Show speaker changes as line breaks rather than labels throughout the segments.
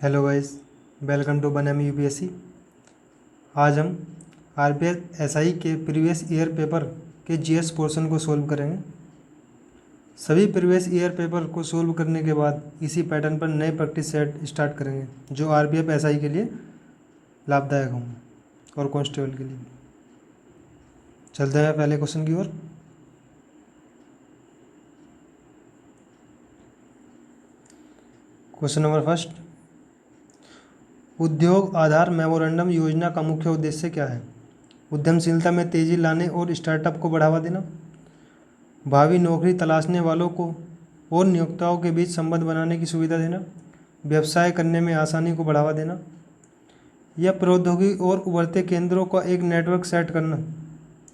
Hello guys, welcome to बनम UPSC. आज हम आरपीएस एसआई के प्रीवियस ईयर पेपर के जीएस पोर्शन को सोल्व करेंगे। सभी प्रीवियस ईयर पेपर को सोल्व करने के बाद इसी पैटर्न पर नए प्रैक्टिस सेट स्टार्ट करेंगे जो आरपीएफ एसआई के लिए लाभदायक होंगे और कांस्टेबल के लिए। चलते हैं पहले क्वेश्चन की ओर। क्वेश्चन नंबर फर्स्ट, उद्योग आधार मेमोरेंडम योजना का मुख्य उद्देश्य क्या है? उद्यमशीलता में तेजी लाने और स्टार्टअप को बढ़ावा देना, भावी नौकरी तलाशने वालों को और नियोक्ताओं के बीच संबंध बनाने की सुविधा देना, व्यवसाय करने में आसानी को बढ़ावा देना, या प्रौद्योगिकी और उभरते केंद्रों का एक नेटवर्क सेट करना।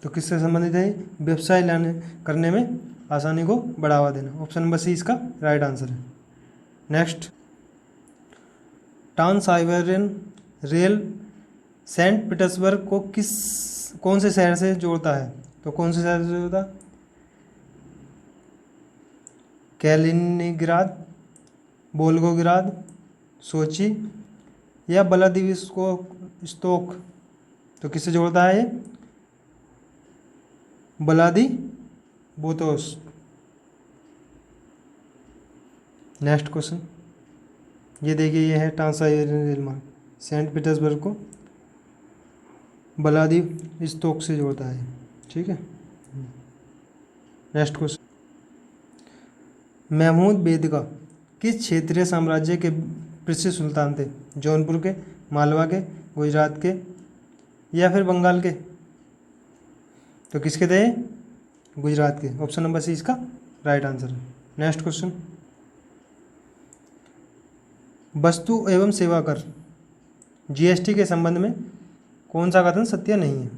तो किससे संबंधित है? व्यवसाय करने में आसानी को बढ़ावा देना। ऑप्शन नंबर सी इसका राइट आंसर है। Next, Trans Siberian rail Saint Petersburg को कौन से शहर से जोड़ता है? तो कौन से शहर से जोड़ता है? कैलिनिंग्राद, वोल्गोग्राद, सोची या व्लादिवोस्तोक। तो किससे जोड़ता है ये? व्लादिवोस्तोक। नेक्स्ट क्वेश्चन, ये देखिए, ये है ट्रांस साइबेरियन रेल मार्ग सेंट पीटर्सबर्ग को व्लादिवोस्तोक से जोड़ता है। ठीक है। नेक्स्ट क्वेश्चन, महमूद बेदगा किस क्षेत्रीय साम्राज्य के प्रसिद्ध सुल्तान थे? जौनपुर के, मालवा के, गुजरात के या फिर बंगाल के? तो किसके थे? गुजरात के। ऑप्शन नंबर सी इसका राइट आंसर है। नेक्स्ट क्वेश्चन, वस्तु एवं सेवा कर जीएसटी के संबंध में कौन सा कथन सत्य नहीं है?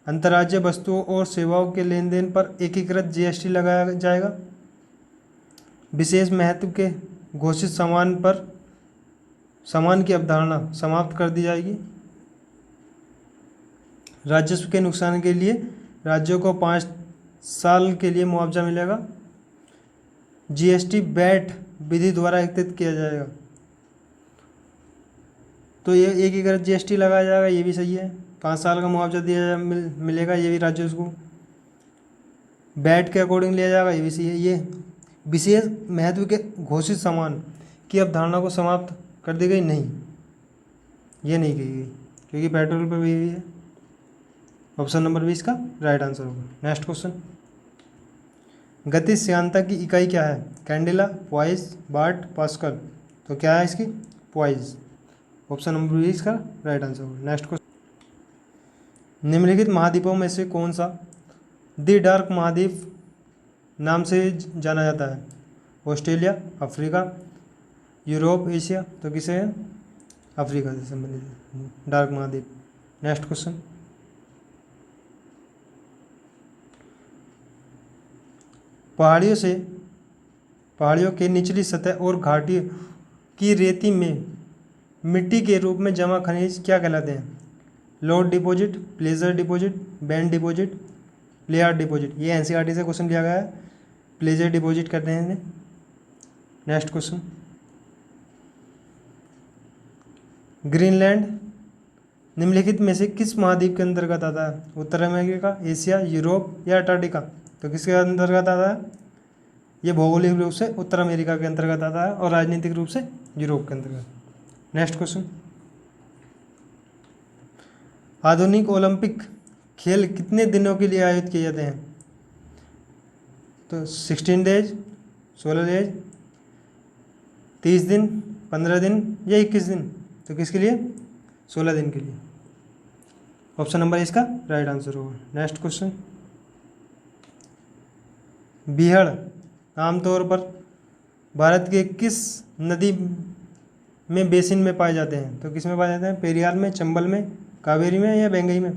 अंतर्राज्यीय वस्तुओं और सेवाओं के लेन देन पर एकीकृत जीएसटी लगाया जाएगा। विशेष महत्व के घोषित सामान पर सामान की अवधारणा समाप्त कर दी जाएगी। राजस्व के नुकसान के लिए राज्यों को 5 साल के लिए मुआवजा मिलेगा। जीएसटी वैट विधि द्वारा एकत्रित किया जाएगा। तो ये एकीकृत जीएसटी लगाया जाएगा, ये भी सही है। 5 साल का मुआवजा मिलेगा, ये भी राज्यों को वैट के अकॉर्डिंग लिया जाएगा, ये भी सही है। ये विशेष महत्व के घोषित सामान की अवधारणा को समाप्त कर दी गई, नहीं, ये नहीं कही गई, क्योंकि पेट्रोल पर भी है। ऑप्शन नंबर 20 का राइट आंसर होगा। नेक्स्ट क्वेश्चन, गतिशीलता की इकाई क्या है? कैंडेला, पॉइस, वाट, पास्कल। तो क्या है इसकी? पॉइस। ऑप्शन नंबर 20 का राइट आंसर होगा। नेक्स्ट क्वेश्चन, निम्नलिखित महाद्वीपों में से कौन सा दी डार्क महाद्वीप नाम से जाना जाता है? Australia, Africa, Europe, Asia. तो किसे है? अफ्रीका से संबंधित डार्क महाद्वीप। नेक्स्ट क्वेश्चन, पहाड़ियों के निचली सतह और घाटी की रेती में मिट्टी के रूप में जमा खनिज क्या कहलाते हैं? Load deposit, pleasure deposit, band deposit, layer deposit. ये एनसीईआरटी से क्वेश्चन लिया गया है। प्लेजर डिपॉजिट कहते हैं इन्हें। नेक्स्ट क्वेश्चन, ग्रीनलैंड निम्नलिखित में से किस महाद्वीप के अंतर्गत आता है? उत्तर अमेरिका, एशिया, यूरोप या अंटार्कटिका। तो किसके अंतर्गत आता है? ये भौगोलिक रूप से उत्तर अमेरिका के अंतर्गत आता है और राजनीतिक रूप से यूरोप के अंतर्गत। नेक्स्ट क्वेश्चन, आधुनिक ओलंपिक खेल कितने दिनों के लिए आयोजित किए जाते हैं? तो 16 डेज, 16 डेज, 30 दिन, 15 दिन या 21 दिन। तो किसके लिए? 16 दिन के लिए। ऑप्शन नंबर इसका राइट आंसर होगा। नेक्स्ट क्वेश्चन, बीहड़ आमतौर पर भारत के किस नदी में बेसिन में पाए जाते हैं? तो किस में पाए जाते हैं? पेरियार में, चंबल में, कावेरी में या बेंगई में?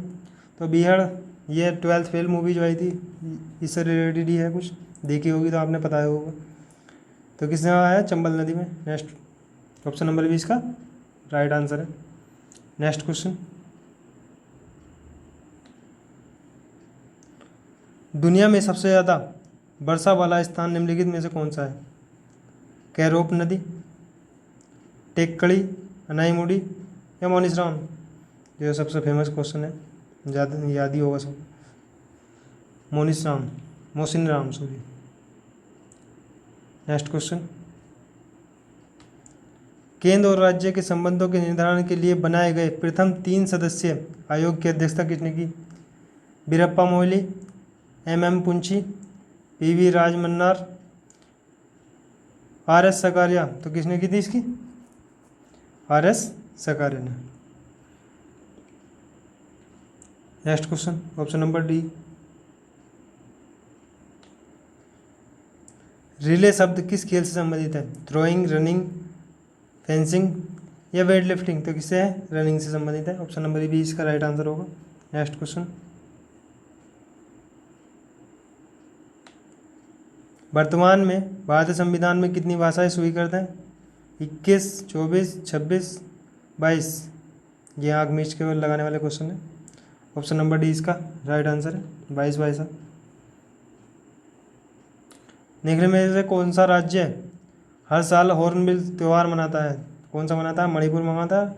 तो बीहड़, ये 12th फेल मूवी जो आई थी इससे रिलेटेड ही है, कुछ देखी होगी तो आपने पता होगा। तो किस में आया? चंबल नदी में। नेक्स्ट, ऑप्शन नंबर 20 का राइट आंसर है। नेक्स्ट क्वेश्चन, दुनिया में सबसे ज़्यादा वर्षा वाला स्थान निम्नलिखित में से कौन सा है? कैरोप नदी, टेक्कड़ी, अनाईमुडी या मोनिस राम? जो सबसे फेमस क्वेश्चन है, ज़्यादा याद ही होगा सब। Mohsin Ram sorry. Next question, केंद्र और राज्य के संबंधों के निर्धारण के लिए बनाए गए प्रथम 3 सदस्यीय आयोग की अध्यक्षता किसने की? Veerappa Moily, MM पुंची, PV Rajamannar, RS Sakariya? तो किसने की थी इसकी? RS सकारिया ने। Next question, option number D. Relay शब्द किस खेल से संबंधित है? थ्रोइंग, रनिंग, फेंसिंग या वेट लिफ्टिंग? तो किससे है? रनिंग से संबंधित है। ऑप्शन नंबर बी इसका राइट आंसर होगा। नेक्स्ट क्वेश्चन, वर्तमान में भारतीय संविधान में कितनी भाषाएं स्वीकृत हैं? 21, 24, 26, 22? ये आँख मीच के लगाने वाले क्वेश्चन है। ऑप्शन नंबर डी इसका राइट आंसर है, 22 भाषा। निम्न में से कौन सा राज्य हर साल हॉर्नबिल त्यौहार मनाता है? कौन सा मनाता है? मणिपुर मनाता है,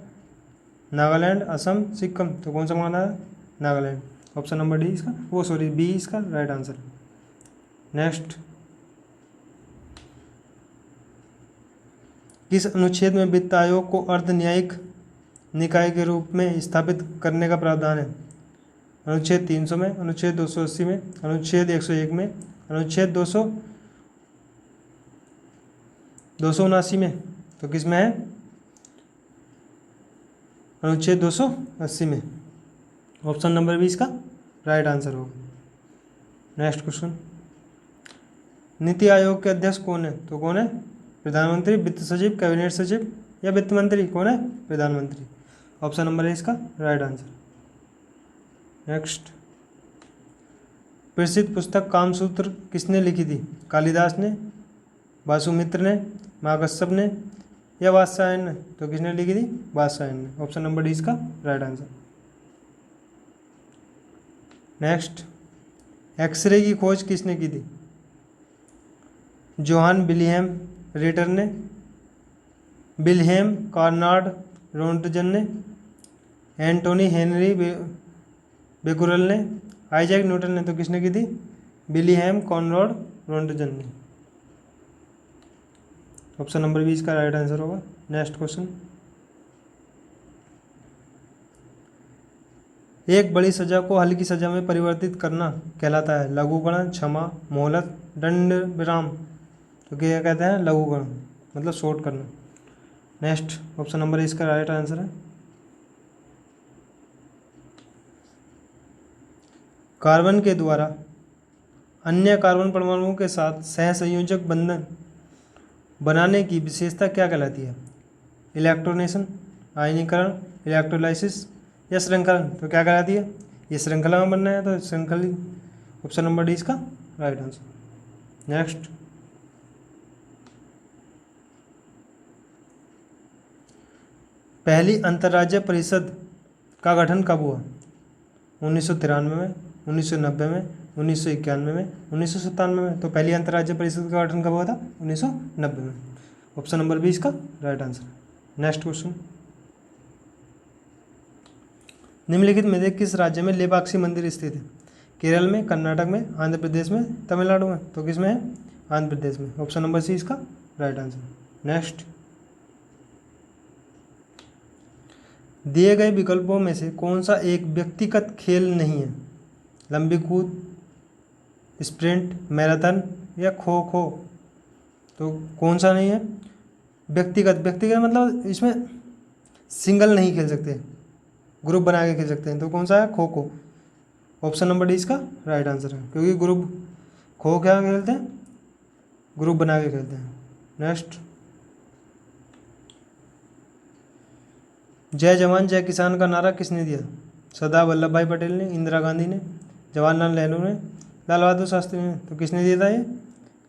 नागालैंड, असम, सिक्किम? तो कौन सा मनाता है? नागालैंड। ऑप्शन नंबर डी इसका, वो सॉरी बी इसका राइट आंसर। नेक्स्ट, किस अनुच्छेद में वित्त आयोग को अर्ध न्यायिक निकाय के रूप में स्थापित करने का प्रावधान है? अनुच्छेद 300 में, अनुच्छेद 280 में, अनुच्छेद 101 में, अनुच्छेद 279 में? तो किस में है? अनुच्छेद 280 में। ऑप्शन नंबर बी इसका राइट आंसर होगा। नेक्स्ट क्वेश्चन, नीति आयोग के अध्यक्ष कौन है? तो कौन है? प्रधानमंत्री, वित्त सचिव, कैबिनेट सचिव या वित्त मंत्री? कौन है? प्रधानमंत्री। ऑप्शन नंबर है इसका राइट आंसर। नेक्स्ट, प्रसिद्ध पुस्तक कामसूत्र किसने लिखी थी? कालिदास ने, वासुमित्र ने, महाकश्यप ने या वात्स्यायन ने? तो किसने लिखी थी? वात्स्यायन ने। ऑप्शन नंबर डी इसका राइट आंसर। नेक्स्ट, एक्सरे की खोज किसने की थी? जोहान विलियम रेटर ने, विल्हेम कार्नाड रोंटजन ने, एंटोनी हेनरी बेकुरल ने, आइजैक न्यूटन ने? तो किसने की थी? विलियम कॉनराड रोंटजन ने। ऑप्शन नंबर बी इसका राइट आंसर होगा। नेक्स्ट क्वेश्चन, एक बड़ी सजा को हल्की सजा में परिवर्तित करना कहलाता है? लघुकरण, क्षमा, मोहलत, दंड विराम? तो क्या कहते हैं? लघुकरण, मतलब शॉर्ट करना। नेक्स्ट, ऑप्शन नंबर इसका राइट आंसर है। कार्बन के द्वारा अन्य कार्बन परमाणुओं के साथ सहसंयोजक बंधन बनाने की विशेषता क्या कहलाती है? इलेक्ट्रोनेशन, आयनीकरण, इलेक्ट्रोलाइसिस या श्रृंखलन? तो क्या कहलाती है? ये श्रृंखला में बनना है तो श्रृंखली। ऑप्शन नंबर डी इसका राइट आंसर। नेक्स्ट, पहली अंतर्राज्यीय परिषद का गठन कब हुआ? 1993 में, 1990 में, 1991 में, 1997 में? तो पहली अंतर्राज्यीय परिषद का गठन कब हुआ था? 1990 में। ऑप्शन नंबर बी इसका राइट आंसर। नेक्स्ट क्वेश्चन, निम्नलिखित में से किस राज्य में लेपाक्षी मंदिर स्थित है? केरल में, कर्नाटक में, आंध्र प्रदेश में, तमिलनाडु में? तो किस में है? आंध्र प्रदेश में। ऑप्शन नंबर सी इसका राइट आंसर। नेक्स्ट, दिए गए विकल्पों में से कौन सा एक व्यक्तिगत खेल नहीं है? लंबी कूद, स्प्रिंट, मैराथन या खो खो? तो कौन सा नहीं है? व्यक्तिगत मतलब इसमें सिंगल नहीं खेल सकते, ग्रुप बना के खेल सकते हैं। तो कौन सा है? Kho kho. Option number D इसका राइट आंसर है, क्योंकि ग्रुप खो क्या खेलते हैं? ग्रुप बना के खेलते हैं। नेक्स्ट, जय जवान जय किसान का नारा किसने दिया? सरदार वल्लभ भाई पटेल ने, इंदिरा गांधी ने, जवाहरलाल नेहरू ने, लाल बहादुर शास्त्री ने? तो किसने दिया था ये?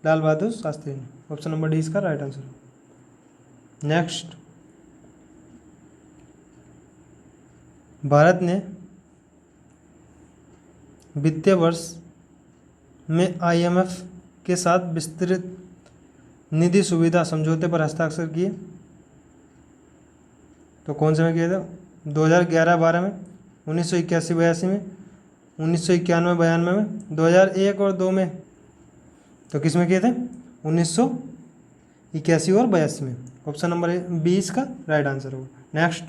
लाल बहादुर शास्त्री ने। ऑप्शन नंबर डी इसका राइट आंसर। नेक्स्ट, भारत ने वित्तीय वर्ष में IMF के साथ विस्तृत निधि सुविधा समझौते पर हस्ताक्षर किए? तो कौन से में किए थे? 2011-12 में, 1981-82 में, 1991-92 में, 2001 और 2 में। तो किस में किए थे? 1981 और 82 में। ऑप्शन नंबर 20 का राइट आंसर होगा। नेक्स्ट,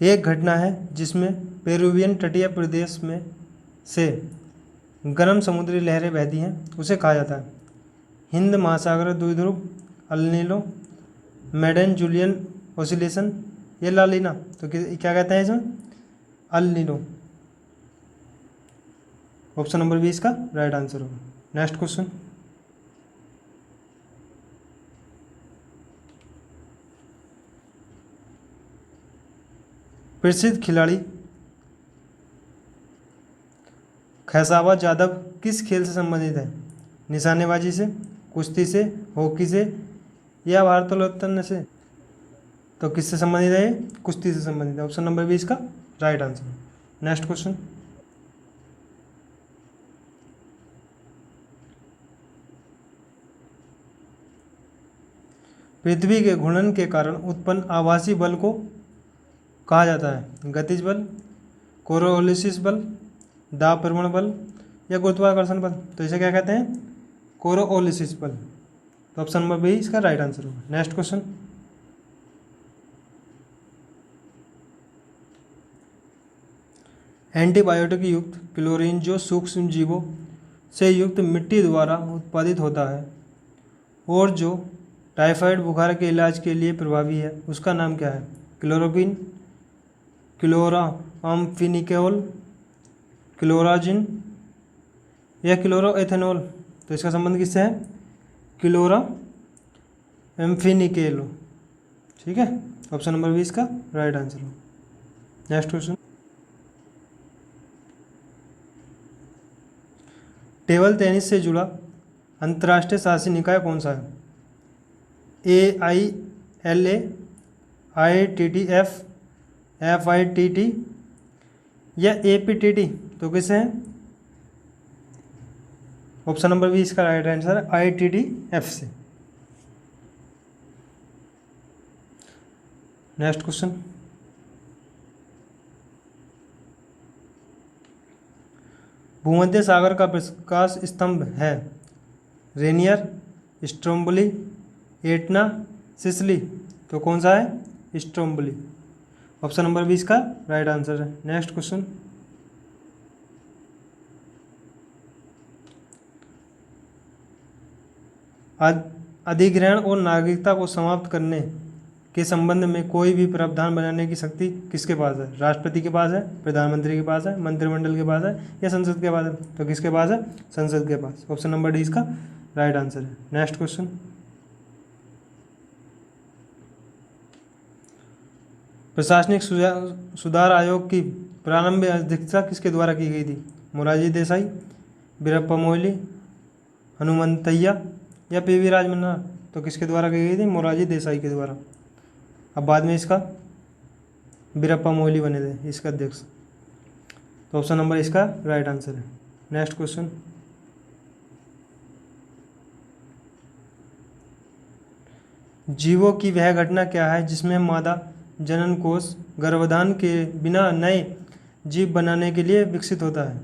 एक घटना है जिसमें पेरुवियन तटीय प्रदेश में से गर्म समुद्री लहरें बहती हैं, उसे कहा जाता है हिंद महासागर द्विध्रुव, El Nino, Madden Julian oscillation, ये ला लीना। तो क्या कहते हैं इसमें? El Nino. ऑप्शन नंबर 20 का राइट आंसर होगा। नेक्स्ट क्वेश्चन, प्रसिद्ध खिलाड़ी खैसावा जादव किस खेल से संबंधित है? निशानेबाजी से, कुश्ती से, हॉकी से या भारोत्तोलन से? तो किससे संबंधित है ये? कुश्ती से संबंधित है। ऑप्शन नंबर 20 का राइट आंसर। नेक्स्ट क्वेश्चन, पृथ्वी के घूर्णन के कारण उत्पन्न आभासी बल को कहा जाता है गतिज बल, कोरोलिसिस बल, दाब प्रवण बल या गुरुत्वाकर्षण बल? तो इसे क्या कहते हैं? कोरोलिसिस बल। तो ऑप्शन नंबर 20 का राइट आंसर होगा। नेक्स्ट क्वेश्चन, एंटीबायोटिक युक्त क्लोरीन जो सूक्ष्म जीवों से युक्त मिट्टी द्वारा उत्पादित होता है और जो टाइफाइड बुखार के इलाज के लिए प्रभावी है, उसका नाम क्या है? क्लोरोक्विन, क्लोराम्फेनिकोल, क्लोराजिन या क्लोरोएथेनॉल? तो इसका संबंध किससे है? क्लोराम्फेनिकोल। ठीक है, ऑप्शन नंबर 20 का राइट आंसर हो। नेक्स्ट क्वेश्चन, टेबल टेनिस से जुड़ा अंतर्राष्ट्रीय शासी निकाय कौन सा है? AILA, ITTF, FITT या APTT? तो किसे है? ऑप्शन नंबर 20 का राइट आंसर है ITTF से। नेक्स्ट क्वेश्चन, भूमध्य सागर का प्रकाश स्तंभ है रेनियर, स्ट्रोम्बोली, एटना, सिसली? तो कौन सा है? स्ट्रोम्बोली। ऑप्शन नंबर 20 का राइट आंसर है। नेक्स्ट क्वेश्चन, अधिग्रहण और नागरिकता को समाप्त करने के संबंध में कोई भी प्रावधान बनाने की शक्ति किसके पास है? राष्ट्रपति के पास है, प्रधानमंत्री के पास है, मंत्रिमंडल के पास है या संसद के पास है? तो किसके पास है? संसद के पास। ऑप्शन नंबर 20 का राइट आंसर है। नेक्स्ट क्वेश्चन, प्रशासनिक सुधार आयोग की प्रारंभिक अध्यक्षता किसके द्वारा की गई थी? मोरारजी देसाई, वीरप्पा मोइली, हनुमंतैया या PV राजमन्ना? तो किसके द्वारा की गई थी? मोरारजी देसाई के द्वारा। अब बाद में इसका वीरप्पा मोइली बने थे इसका अध्यक्ष। तो ऑप्शन नंबर इसका राइट आंसर है। नेक्स्ट क्वेश्चन, जीवों की वह घटना क्या है जिसमें मादा जनन कोष गर्भाधान के बिना नए जीव बनाने के लिए विकसित होता है?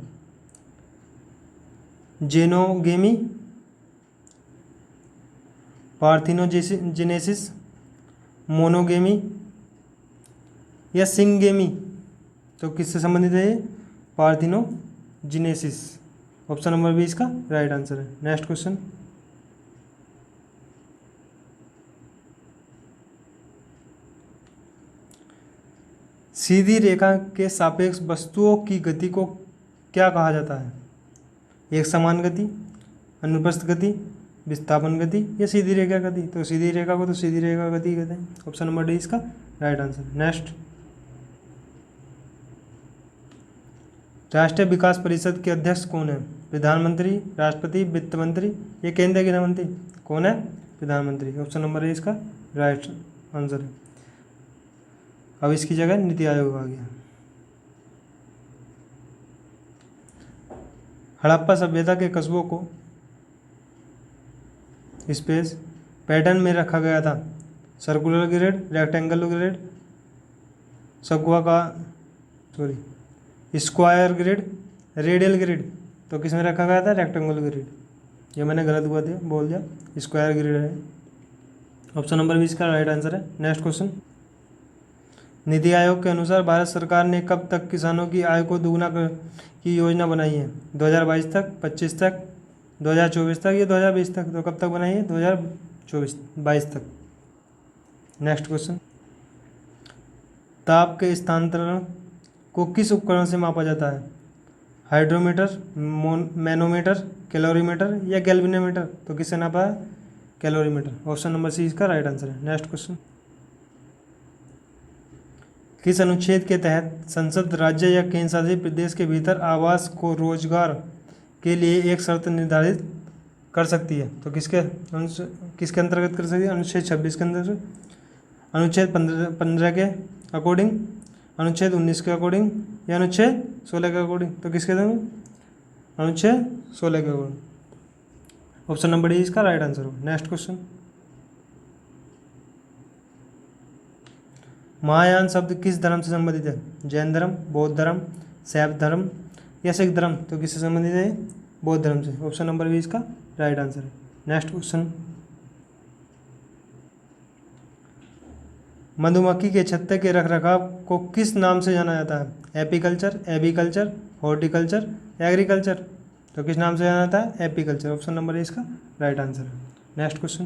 जेनोगेमी, पार्थिनोजेनेसिस, मोनोगेमी या सिंगेमी? तो किससे संबंधित है ये? पार्थिनोजेनेसिस। ऑप्शन नंबर 20 का राइट आंसर है। नेक्स्ट क्वेश्चन, सीधी रेखा के सापेक्ष वस्तुओं की गति को क्या कहा जाता है? एक समान गति, अनुप्रस्थ गति, विस्थापन गति या सीधी रेखा गति? तो सीधी रेखा को तो सीधी रेखा गति कहते हैं। ऑप्शन नंबर 20 का राइट आंसर। नेक्स्ट, राष्ट्रीय विकास परिषद के अध्यक्ष कौन है? प्रधानमंत्री, राष्ट्रपति, वित्त मंत्री या केंद्रीय गृह मंत्री? कौन है? प्रधानमंत्री। ऑप्शन नंबर 20 का राइट आंसर है। अब इसकी जगह नीति आयोग आ गया। हड़प्पा सभ्यता के कस्बों को स्पेस पैटर्न में रखा गया था। Circular grid, rectangular grid, square grid, radial grid. तो किस में रखा गया था? Rectangular grid. ये मैंने गलत बोल दिया, स्क्वायर ग्रिड है। ऑप्शन नंबर 20 का राइट आंसर है। नेक्स्ट क्वेश्चन, नीति आयोग के अनुसार भारत सरकार ने कब तक किसानों की आय को दुगना की योजना बनाई है? 2022 तक, 25 तक, 2024 तक या 2020 तक? तो कब तक बनाई है? 2022 तक। नेक्स्ट क्वेश्चन, ताप के स्थानांतरण को किस उपकरण से मापा जाता है? हाइड्रोमीटर, मैनोमीटर, कैलोरीमीटर या गैल्वेनोमीटर? तो किससे नापा है? कैलोरीमीटर। ऑप्शन नंबर सी इसका राइट आंसर है। नेक्स्ट क्वेश्चन, किस अनुच्छेद के तहत संसद राज्य या केंद्र शासित प्रदेश के भीतर आवास को रोजगार के लिए एक शर्त निर्धारित कर सकती है? तो किसके अंतर्गत कर सकती है? अनुच्छेद 26 के अंतर्गत, अनुच्छेद 15 के अकॉर्डिंग, अनुच्छेद 19 के अकॉर्डिंग या अनुच्छेद 16 के अकॉर्डिंग? तो किसके देंगे? अनुच्छेद 16 के अकॉर्डिंग। ऑप्शन नंबर डी इसका राइट आंसर हो। नेक्स्ट क्वेश्चन, महायान शब्द किस धर्म से संबंधित है? जैन धर्म, बौद्ध धर्म, शैव धर्म या सिख धर्म? तो किससे संबंधित है? बौद्ध धर्म से। ऑप्शन नंबर 20 का राइट आंसर है। नेक्स्ट क्वेश्चन, मधुमक्खी के छत्ते के रखरखाव को किस नाम से जाना जाता है? Apiculture, apiculture, horticulture, agriculture? तो किस नाम से जाना जाता है? एपीकल्चर। ऑप्शन नंबर ए इसका राइट आंसर है। नेक्स्ट क्वेश्चन,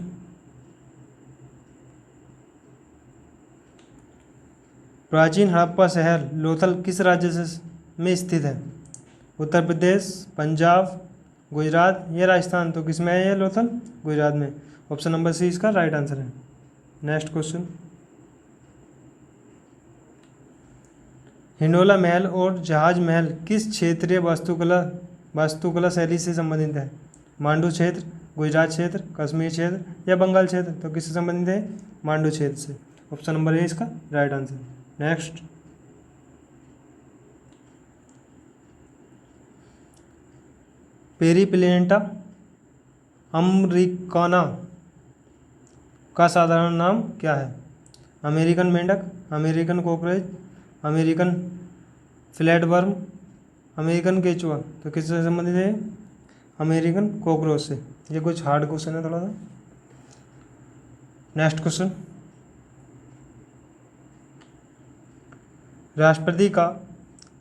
प्राचीन हड़प्पा शहर लोथल किस राज्य से में स्थित है? उत्तर प्रदेश, पंजाब, गुजरात या राजस्थान? तो किस में है ये लोथल? गुजरात में। ऑप्शन नंबर सी इसका राइट आंसर है। नेक्स्ट क्वेश्चन, हिंडोला महल और जहाज महल किस क्षेत्रीय वास्तुकला शैली से संबंधित है? मांडू क्षेत्र, गुजरात क्षेत्र, कश्मीर क्षेत्र या बंगाल क्षेत्र? तो किससे संबंधित है? मांडू क्षेत्र से। ऑप्शन नंबर ए इसका राइट आंसर। नेक्स्ट, पेरीप्लेंटा अमरीकाना का साधारण नाम क्या है? अमेरिकन मेंढक, American cockroach, American flatworm, American केचुआ? तो किससे संबंधित है? अमेरिकन कॉकरोच से। ये कुछ हार्ड क्वेश्चन है थोड़ा सा। नेक्स्ट क्वेश्चन, राष्ट्रपति का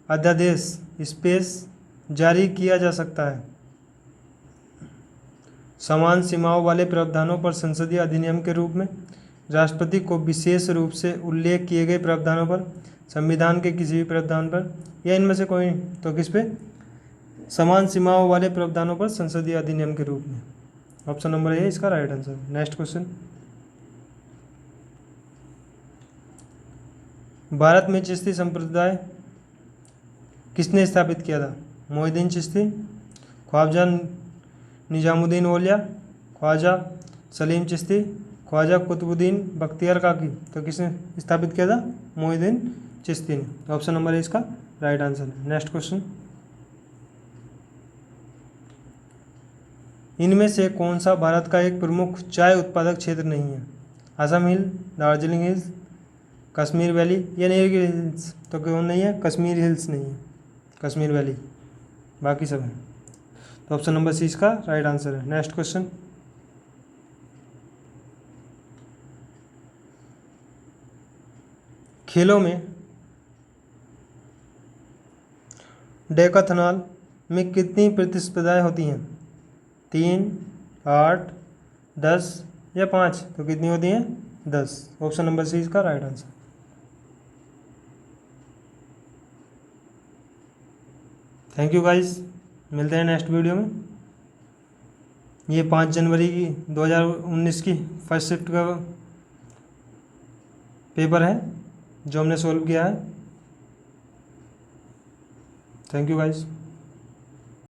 अध्यादेश स्पेस जारी किया जा सकता है समान सीमाओं वाले प्रावधानों पर संसदीय अधिनियम के रूप में, राष्ट्रपति को विशेष रूप से उल्लेख किए गए प्रावधानों पर, संविधान के किसी भी प्रावधान पर या इनमें से कोई? तो किस पे? समान सीमाओं वाले प्रावधानों पर संसदीय अधिनियम के रूप में। ऑप्शन नंबर ए इसका right answer. Next question, Bharat में चिश्ती संप्रदाय किसने स्थापित किया था? मोहिउद्दीन चिश्ती, ख्वाजा निजामुद्दीन औलिया, ख्वाजा सलीम चिश्ती, ख्वाजा कुतुबुद्दीन बख्तियार काकी? तो किसने स्थापित किया था? मोहिउद्दीन चिश्ती ने। ऑप्शन नंबर ए इसका राइट आंसर है। नेक्स्ट क्वेश्चन, इनमें से कौन सा भारत का एक प्रमुख चाय उत्पादक क्षेत्र नहीं है? असम हिल, दार्जिलिंग हिल्स, कश्मीर वैली या नीलगिरी हिल्स? तो कौन नहीं है? कश्मीर हिल्स नहीं है, कश्मीर वैली, बाकी सब है। तो ऑप्शन नंबर सी इसका राइट आंसर है। नेक्स्ट क्वेश्चन, खेलों में डेकाथलॉन में कितनी प्रतिस्पर्धाएं होती हैं? 3, 8, 10 या 5? तो कितनी होती हैं? 10। ऑप्शन नंबर सी इसका right answer. Thank you guys, मिलते हैं नेक्स्ट वीडियो में। ये 5 जनवरी की 2019 की फर्स्ट शिफ्ट का पेपर है जो हमने सॉल्व किया है। Thank you guys.